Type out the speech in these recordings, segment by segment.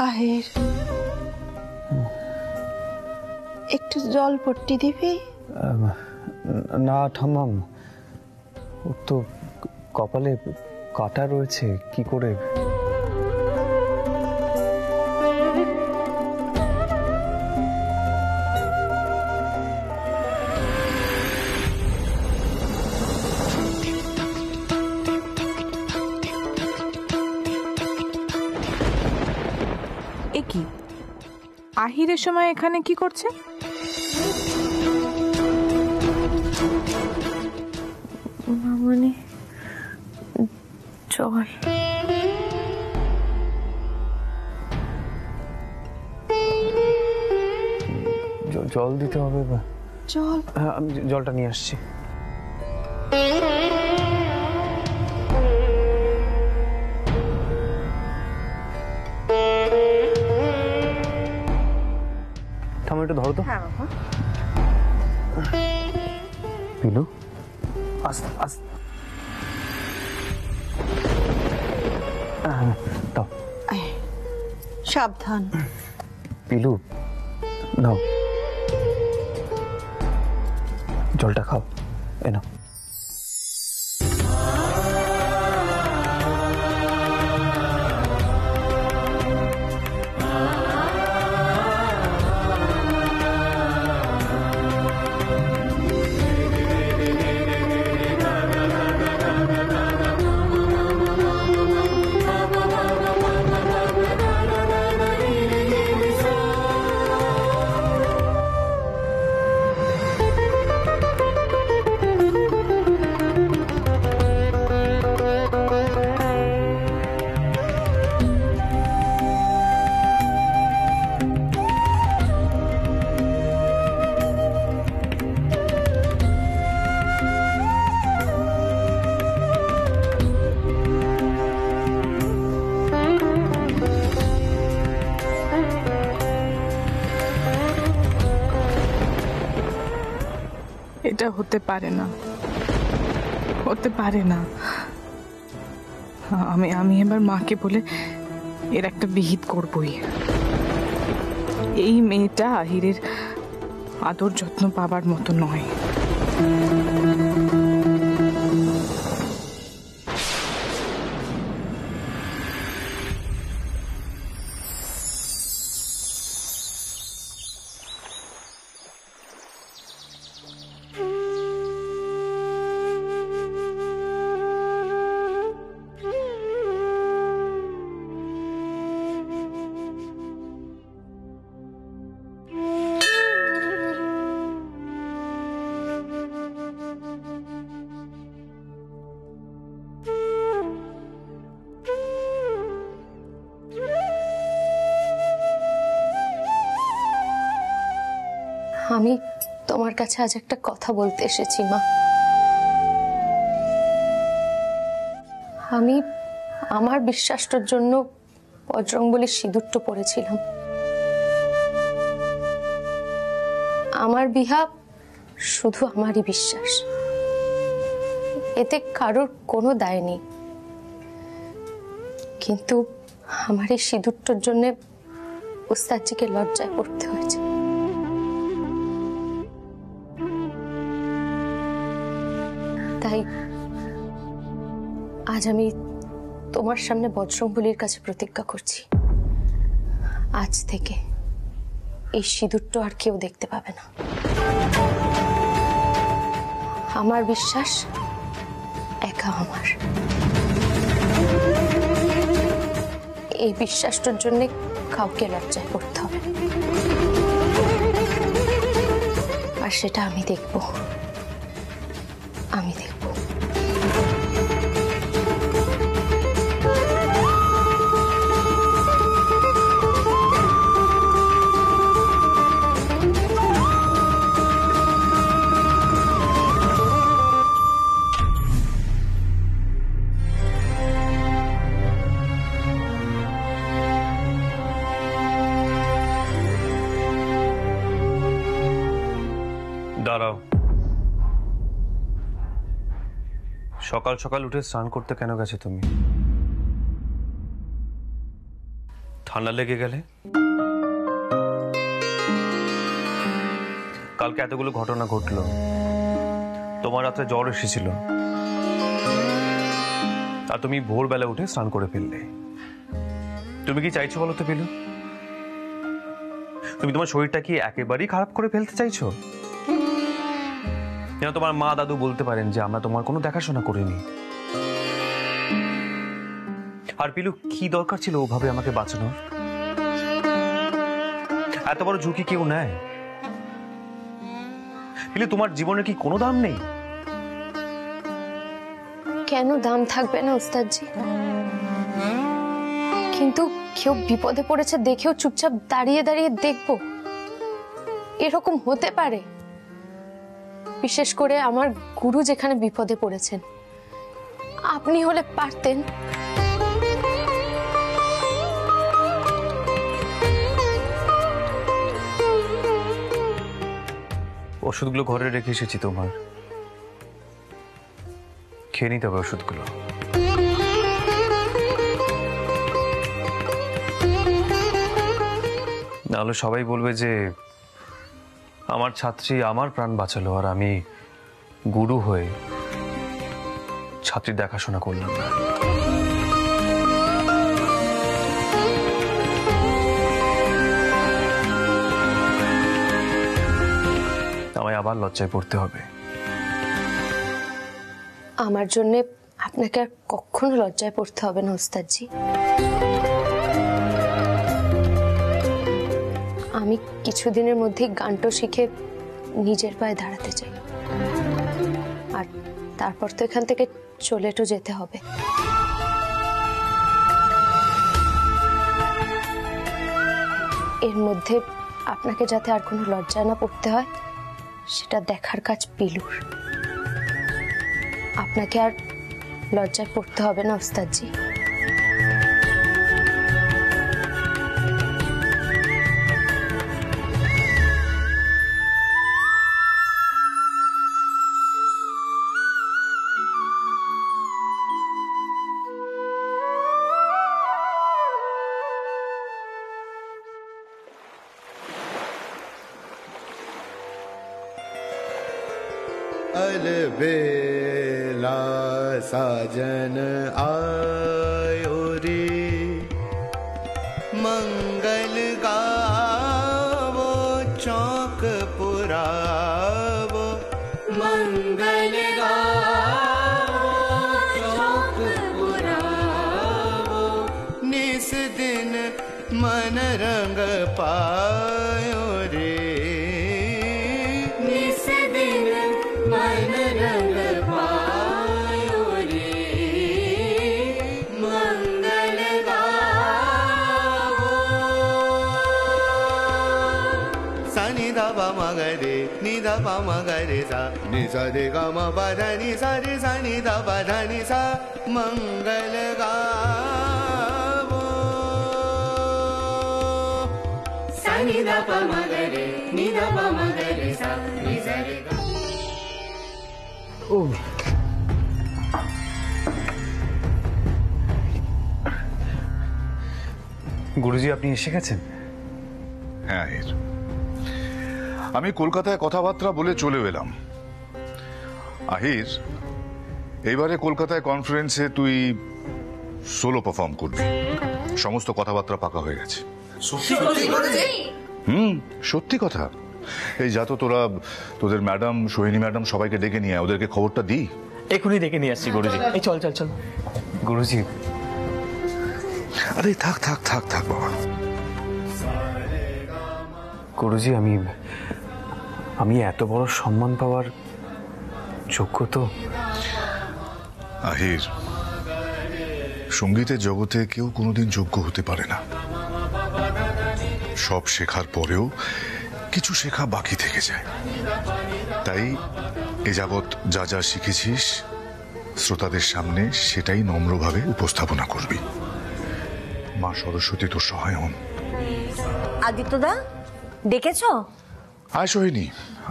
আহির, একটু জল পট্টি দিবি? না ঠাম্মাম, ওর তো কপালে কাটা রয়েছে, কি করে? এ কি, আহিরের সময় এখানে কি করছে? মামনি, জল। জল দিতে হবে? জল? হ্যাঁ, আমি জলটা নিয়ে আসছি। ঠাম্মা একটু ধরো তো। হ্যাঁ বাবা। পিলু, আস্তে আস্তে। দাও। সাবধান। পিলু, নাও জলটা, খাও। এ নাও। এটা হতে পারে না, হতে পারে না। আমি এবার মাকে বলে এর একটা বিহিত করবই। এই মেয়েটা আহিরের আদর যত্ন পাবার মতো নয়। আমি তোমার কাছে আজ একটা কথা বলতে এসেছি মা। আমি আমার বিশ্বাসটার জন্য বজরংবলীর সিঁদুরটা পরেছিলাম। আমার বিহা শুধু আমারই বিশ্বাস, এতে কারোর কোনো দায় নেই। কিন্তু আমার এই সিঁদুরটার জন্য ওস্তাদজিকে লজ্জায় পড়তে হয়েছে। তাই আজ আমি তোমার সামনে বজরংবলীর কাছে প্রতিজ্ঞা করছি, আজ থেকে এই সিঁদুরটা আর কেউ দেখতে পাবে না। আমার বিশ্বাস একা আমার। এই বিশ্বাসটার জন্য কাউকে লজ্জায় পড়তে হবে, আর সেটা আমি দেখব, আমি দেখব। দাঁড়াও, সকাল সকাল উঠে স্নান করতে কেন গেছো তুমি? ঠান্ডা লেগে গেলে? কালকে এতগুলো ঘটনা ঘটলো, তোমার রাত্রে জ্বর এসেছিল, আর তুমি ভোরবেলা উঠে স্নান করে ফেললে। তুমি কি চাইছো বলো তো পিলু? তুমি তোমার শরীরটা কি একেবারেই খারাপ করে ফেলতে চাইছো? যেন তোমার মা দাদু বলতে পারেন যে আমরা তোমার কোনো দেখাশোনা করিনি। আর পিলু, কি দরকার ছিল ওভাবে আমাকে বাঁচানোর? এত বড় ঝুঁকি কেউ নেয়? পিলু, তোমার জীবনের কি কোনো দাম নেই? কেন দাম থাকবে না ওস্তাদজি? কিন্তু কেউ বিপদে পড়েছে দেখেও চুপচাপ দাঁড়িয়ে দাঁড়িয়ে দেখবো, এরকম হতে পারে? বিশেষ করে আমার গুরু যেখানে বিপদে পড়েছেন, আপনি হলে পারতেন। ওষুধগুলো ঘরে রেখে এসেছি তোমার, খেয়ে নিতে হবে ওষুধগুলো। নাহলে সবাই বলবে যে আমার ছাত্রী আমার প্রাণ বাঁচালো, আর আমি গুরু হয়ে ছাত্রীর দেখাশোনা করলাম না। আমায় আবার লজ্জায় পড়তে হবে। আমার জন্য আপনাকে আর কখনো লজ্জায় পড়তে হবে না ওস্তাদজি। আমি কিছুদিনের মধ্যেই গানটো শিখে নিজের পায়ে দাঁড়াতে চাই, আর তারপর তো এখান থেকে চলেটো যেতে হবে। এর মধ্যে আপনাকে যাতে আর কোনো লজ্জা না পড়তে হয় সেটা দেখার কাজ পিলুর। আপনাকে আর লজ্জায় পড়তে হবে না ওস্তাদজি। अलबेला साजन आयो रे, मंगल गावो चौक पुरावो, मंगल गावो चौक पुरावो, निस दिन मन रंग पायो रे, निस दिन मन रंग पायो रे, मंगल गावो। सा नि ध प म ग रे, नि ध प म ग रे सा, नि सा रे ग म प ध नि सा रे सा नि ध प ध नि सा, मंगल गावो। सा नि ध प म ग रे, नि ध प म ग रे सा, नि सा रे ग। গুরুজি, আপনি এসে গেছেন? হ্যাঁ, আমি কলকাতায় কথাবার্তা বলে চলে এলাম। আহির, এইবারে কলকাতায় কনফারেন্সে তুই সোলো পারফর্ম করবি। সমস্ত কথাবার্তা পাকা হয়ে গেছে। সত্যি কথা। এই যা তো তোরা তোদের ম্যাডাম, সোহিনী ম্যাডাম সবাইকে ডেকে নিয়ে ওদেরকে খবরটা দিই। এখনই ডেকে নিয়ে আসছি গুরুজি। এই চল চল চল। গুরুজি, আরে থাক থাক থাক থাক বাবা। গুরুজি, আমি এত বড় সম্মান পাওয়ার যোগ্য তো? আহির, সঙ্গীতের জগতে কেউ কোনোদিন যোগ্য হতে পারে না। সব শেখার পরেও কিছু শেখা বাকি থেকে যায়। তাই এ যাবৎ যা যা শিখেছিস শ্রোতাদের সামনে সেটাই নম্রভাবে উপস্থাপনা করবি। মা সরস্বতী তোর সহায় হন। আদিত্যদা, ডেকেছ? আয় সোহিনী,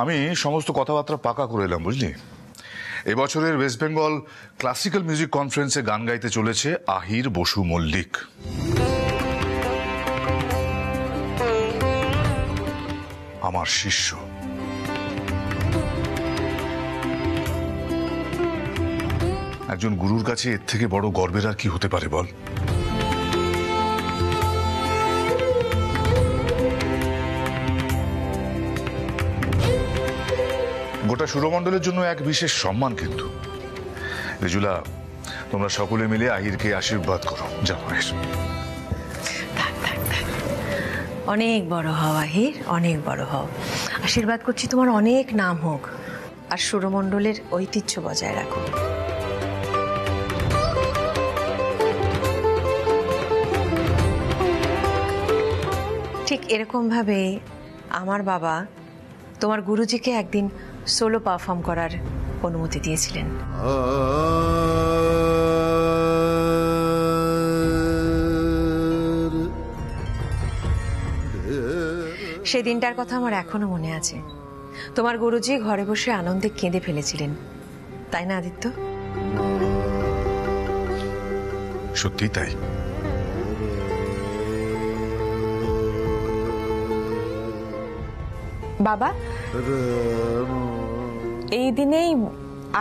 আমি সমস্ত কথাবার্তা পাকা করে এলাম, বুঝলি। এবছরের ওয়েস্ট বেঙ্গল ক্লাসিক্যাল মিউজিক কনফারেন্সে গান গাইতে চলেছে আহির বসু মল্লিক। আমার শিষ্য। একজন গুরুর কাছে এর থেকে বড় গর্বের আর কি হতে পারে বল? গোটা সুরমণ্ডলের জন্য এক বিশেষ সম্মান কিন্তু। রেজুলা, তোমরা সকলে মিলে আহিরকে আশীর্বাদ করো। যাও আহির। অনেক বড় হও আহির, অনেক বড় হও। আশীর্বাদ করছি তোমার অনেক নাম হোক, আর সুরমণ্ডলের ঐতিহ্য বজায় রাখো। ঠিক এরকম ভাবে আমার বাবা তোমার গুরুজিকে একদিন সোলো পারফর্ম করার অনুমতি দিয়েছিলেন। সেই দিনটার কথা আমার এখনো মনে আছে। তোমার গুরুজি ঘরে বসে আনন্দে কেঁদে ফেলেছিলেন, তাই না আদিত্য? সত্যি তাই। বাবা, এই দিনেই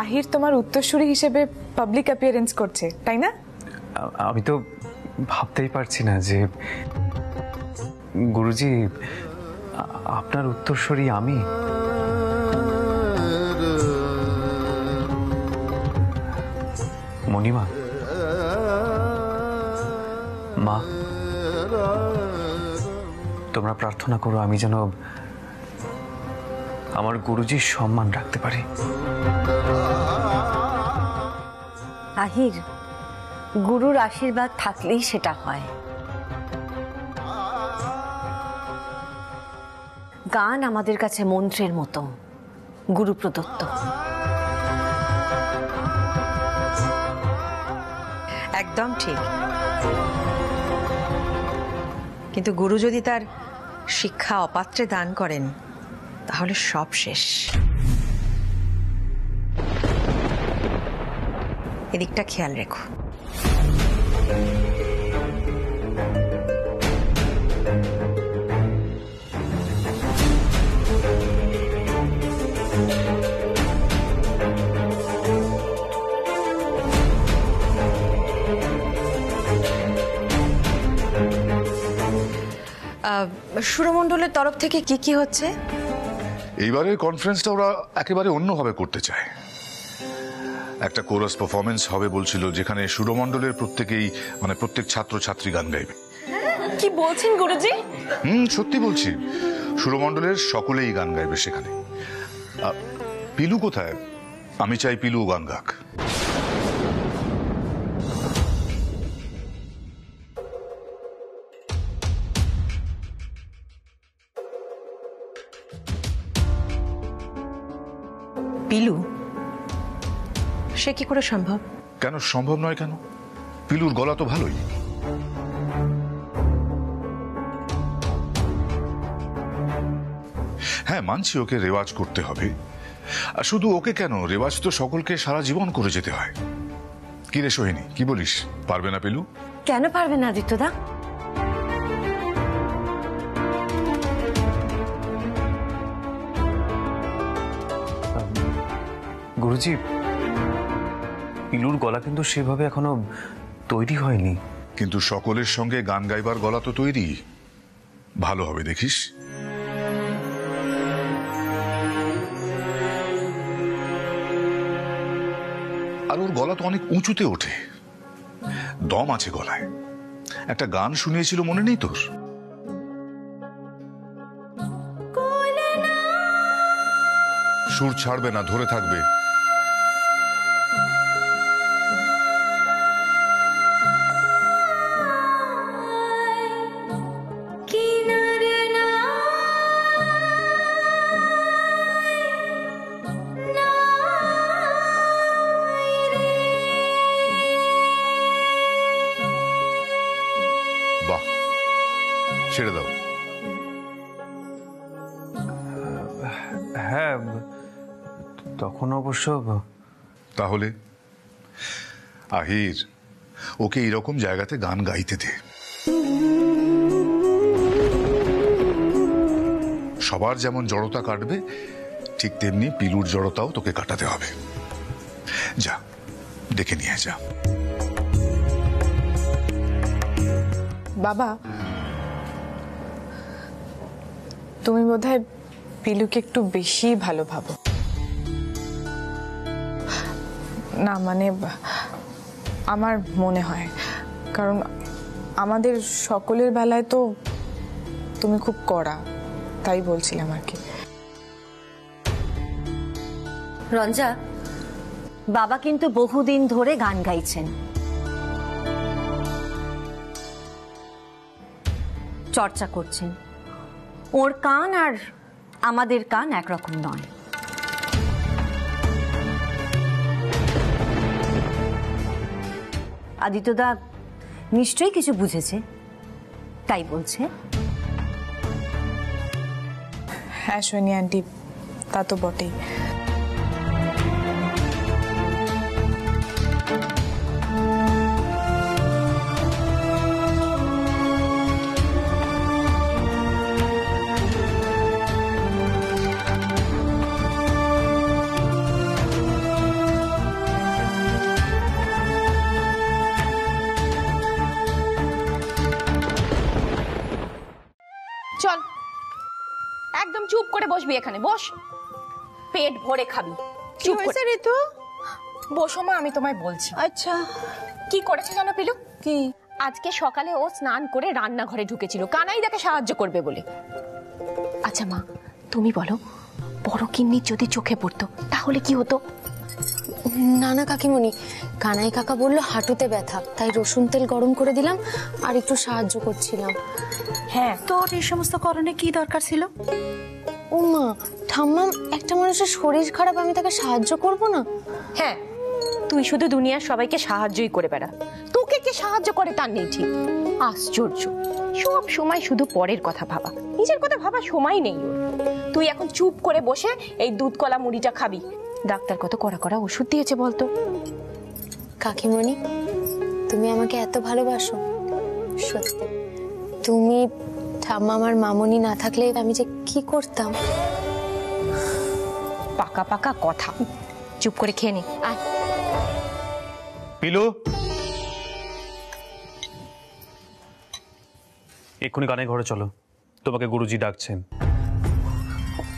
আহির তোমার উত্তরসূরি হিসেবে পাবলিক অ্যাপিয়ারেন্স করছে, তাই না? আমি তো ভাবতেই পারছি না যে গুরুজি আপনার উত্তরসূরি আমি। মণিমা, মা, তোমরা প্রার্থনা করো আমি যেন আমার গুরুজির সম্মান রাখতে পারি। আহির, গুরুর আশীর্বাদ থাকলেই সেটা হয়। গান আমাদের কাছে মন্ত্রের মতো, গুরু প্রদত্ত। একদম ঠিক। কিন্তু গুরু যদি তার শিক্ষা অপাত্রে দান করেন, তাহলে সব শেষ। এদিকটা খেয়াল রেখো। সুরমণ্ডলের তরফ থেকে কি কি হচ্ছে? এইবারের কনফারেন্সটা ওরা একেবারে অন্যভাবে করতে চায়। একটা কোরাস পারফরমেন্স হবে বলছিল, যেখানে সুরমণ্ডলের প্রত্যেকেই প্রত্যেক ছাত্র ছাত্রী গান গাইবে। কি বলছেন গুরুজি? সত্যি বলছি, সুরমণ্ডলের সকলেই গান গাইবে সেখানে। পিলু কোথায়? আমি চাই পিলু গান গাক। পিলু? সে কি করে সম্ভব? কেন সম্ভব নয়? কেন? পিলুর গলা তো ভালোই। হ্যাঁ, মানছি ওকে রেওয়াজ করতে হবে। আর শুধু ওকে কেন, রেওয়াজ তো সকলকে সারা জীবন করে যেতে হয়। কি রে সোহিনী, কি বলিস? পারবে না পিলু? কেন পারবে না আদিত্যদা? গুরুজি, পিলুর গলা কিন্তু সেভাবে এখনো তৈরি হয়নি। কিন্তু সকলের সঙ্গে গান গাইবার গলা তো তৈরি। ভালো হবে, দেখিস। আর ওর গলা তো অনেক উঁচুতে ওঠে, দম আছে গলায়। একটা গান শুনিয়েছিল, মনে নেই তোর? সুর ছাড়বে না, ধরে থাকবে। বাহ, ছেড়ে দাও। হ্যাঁ, তখন অবশ্য। তাহলে আহির, ওকে এরকম জায়গাতে গান গাইতে দে। সবাই সবার যেমন জড়তা কাটবে, ঠিক তেমনি পিলুর জড়তাও তোকে কাটাতে হবে। যা, ডেকে নিয়ে যা। বাবা, তুমি বোধহয় পিলুকে একটু বেশি ভালো ভাবো। না মানে আমার মনে হয়, কারণ আমাদের সকলের বেলায় তো তুমি খুব কড়া, তাই বলছিলাম আর কি। রঞ্জা, বাবা কিন্তু বহুদিন ধরে গান গাইছেন, চর্চা করছেন। ওর কান আর আমাদের কান একরকম নয়। আদিত্যদা নিশ্চয়ই কিছু বুঝেছে, তাই বলছে। হ্যাঁ সোনি আন্টি, তা তো বটেই। চল, একদম চুপ করে বসবি এখানে, বস, পেট ভরে খাবি। চুপ করে ঋতু, বসো মা, আমি তোমায় বলছি। আচ্ছা কি করেছে জানো পিলু? কি? আজকে সকালে ও স্নান করে রান্নাঘরে ঢুকেছিল কানাই তাকে সাহায্য করবে বলে। আচ্ছা মা, তুমি বলো, বড় কিন্নির যদি চোখে পড়তো তাহলে কি হতো? না না কাকিমণি, কানাই কাকা বললো হাঁটুতে ব্যথা, তাই রসুন তেল গরম করে দিলাম আর একটু সাহায্য করছিলাম। হ্যাঁ, তোর এই সমস্ত করণে কি দরকার ছিল? ও মা, ঠাম্মা, একটা মানুষের শরীর খারাপ, আমি তাকে সাহায্য করব না? হ্যাঁ, তুই শুধু দুনিয়ার সবাইকে সাহায্যই করে বেড়া, তোকে কে সাহায্য করে তার নেই ঠিক। আশ্চর্য, সব সময় শুধু পরের কথা ভাবা, নিজের কথা ভাবা সময় নেই ওর। তুই এখন চুপ করে বসে এই দুধ কলা মুড়িটা খাবি। ডাক্তার কত কড়া কড়া ওষুধ দিয়েছে বলতো। কাকিমণি, তুমি আমাকে এত ভালোবাসো, সত্যি। তুমি, ঠাম্মা, আমার মামনি না থাকলে আমি যে কি করতাম। পাকা পাকা কথা, চুপ করে খেয়ে নে। আয় পিলু, এক্ষুনি গানে ঘরে চলো, তোমাকে গুরুজি ডাকছেন।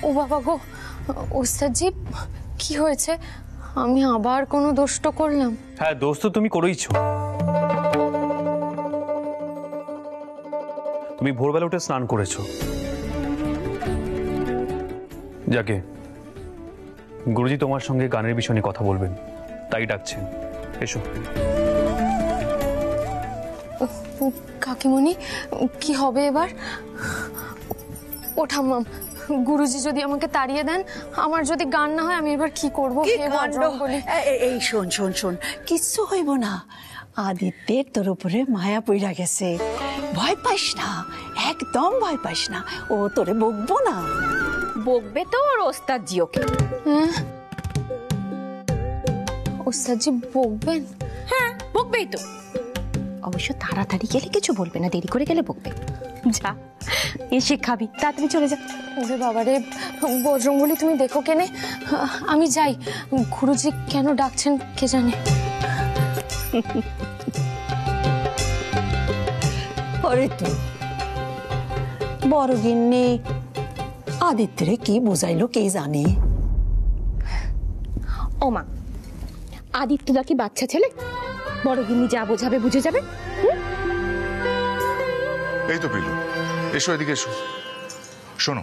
ও বাবা গো, ওস্তাদজি, কি হয়েছে? আমি আবার কোনো দোষ তো করলাম? হ্যাঁ, দোষ তো তুমি করেইছো। তুমি ভোরবেলা উঠে স্নান করেছো। যাকে গুরুজি তোমার সঙ্গে গানের বিষয় নিয়ে কথা বলবেন, তাই ডাকছেন, এসো। কাকিমণি, কি হবে এবার? ও ঠাম্মা, গুরুজি যদি আমাকে তাড়িয়ে দেন, আমার যদি গান না হয়, আমি এবার কি করবো? এই শোন শোন শোন, কিচ্ছু হইব না। আদিত্যের তোর উপরে মায়া পইরা গেছে, ভয় পাইস না, একদম ভয় পাইস না, ও তোরে বকবো না। বকবে তো ওর ওস্তাদজি ওকে। ওস্তাদজি বকবেন? হ্যাঁ, বকবেই তো। অবশ্য তাড়াতাড়ি গেলে কিছু বলবে না, দেরি করে গেলে বকবে। যা, এসে খাবি, তাড়াতাড়ি চলে যা। ওরে বাবারে, বজরঙ্গলি, তুমি দেখো কেনে, আমি যাই। গুরুজি কেন ডাকছেন কে জানে। ওরে তো বড় গিন্নি আদিত্যরে কি বুঝাইলো কে জানে। ও মা, আদিত্যদা কি বাচ্চা ছেলে? বড় গিন্নি যা বোঝাবে বুঝে যাবে। এই তো পিলু, এসো এদিকে এসো। শোনো,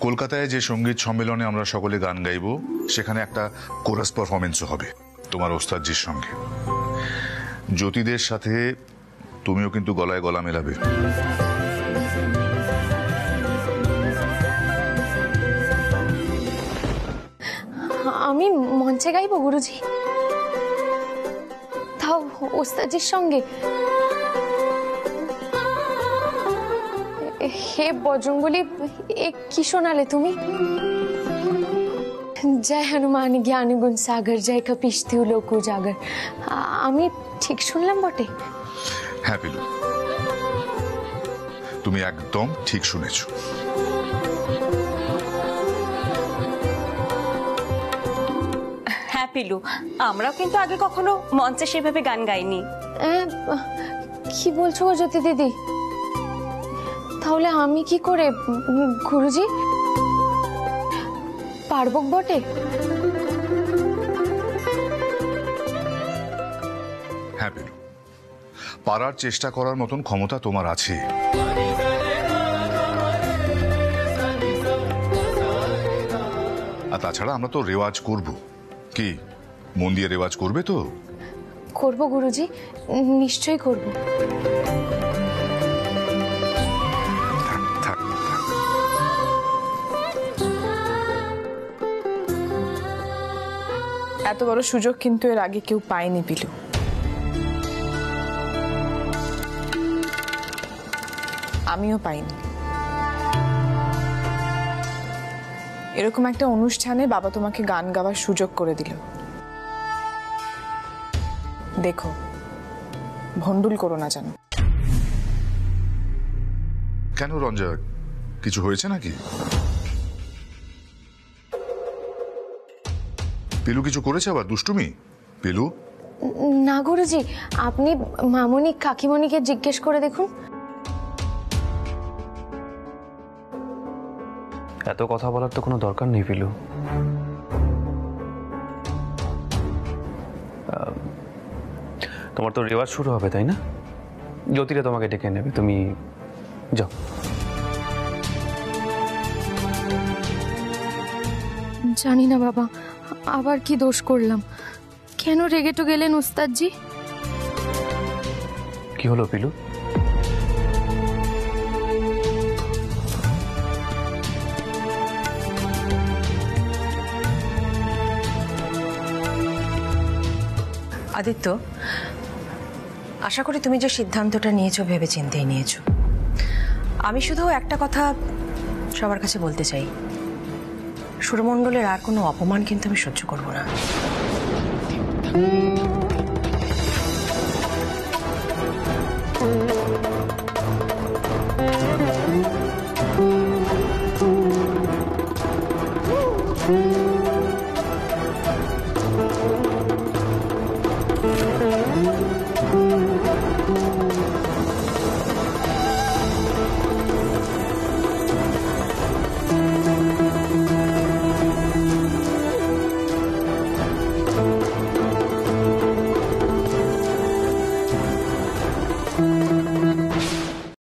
কলকাতায় যে সঙ্গীত সম্মেলনে আমরা সকলে গান গাইবো, সেখানে একটা কোরাস পারফরমেন্সও হবে তোমার ওস্তাদজির সঙ্গে। জ্যোতিদের সাথে তুমিও কিন্তু গলায় গলা মেলাবে। আমি মঞ্চে গাইবো গুরুজি? তাও ওস্তাদজির সঙ্গে? হে বজরঙ্গলি, এ কি শোনালে তুমি? জয় হনুমান জ্ঞান গুণ সাগর, জয় কপিশতি লোক উজাগর। আমি ঠিক শুনলাম বটে? হ্যাঁ পিলু, তুমি একদম ঠিক শুনেছো। হ্যাঁ পিলু, আমরাও কিন্তু আগে কখনো মঞ্চে সেভাবে গান গাইনি। কি বলছো গো জ্যোতি দিদি? তাহলে আমি কি করে গুরুজি পারবো বটে? হ্যাঁ পিলু, পারার চেষ্টা করার মতন ক্ষমতা তোমার আছে। আর তাছাড়া আমরা তো রেওয়াজ করব। কি মন দিয়ে রেওয়াজ করবে তো? করবো গুরুজি, নিশ্চয়ই করবো। থাক। এত বড় সুযোগ কিন্তু এর আগে কেউ পায়নি পিলু। আমিও পাইনি। এরকম একটা অনুষ্ঠানে বাবা তোমাকে গান গাওয়ার সুযোগ করে দিল। দেখো, ভন্ডুল করো না জানো। কেন রঞ্জা, কিছু হয়েছে নাকি? পিলু কিছু করেছে আবার? দুষ্টুমি পিলু? না গুরুজি, আপনি মামনি কাকিমণিকে জিজ্ঞেস করে দেখুন। এত কথা বলার তো কোনো দরকার নেই পিলু। তোমার তো রেওয়াজ শুরু হবে, তাই না? জ্যোতিরা তোমাকে ডেকে নেবে, তুমি যাও। জানি না বাবা, আবার কি দোষ করলাম? কেন রেগে তো গেলেন উস্তাদজি? কি হলো পিলু? আদিত্য, আশা করি তুমি যে সিদ্ধান্তটা নিয়েছো ভেবে চিন্তেই নিয়েছো। আমি শুধু একটা কথা সবার কাছে বলতে চাই, সুরমণ্ডলের আর কোনো অপমান কিন্তু আমি সহ্য করব না।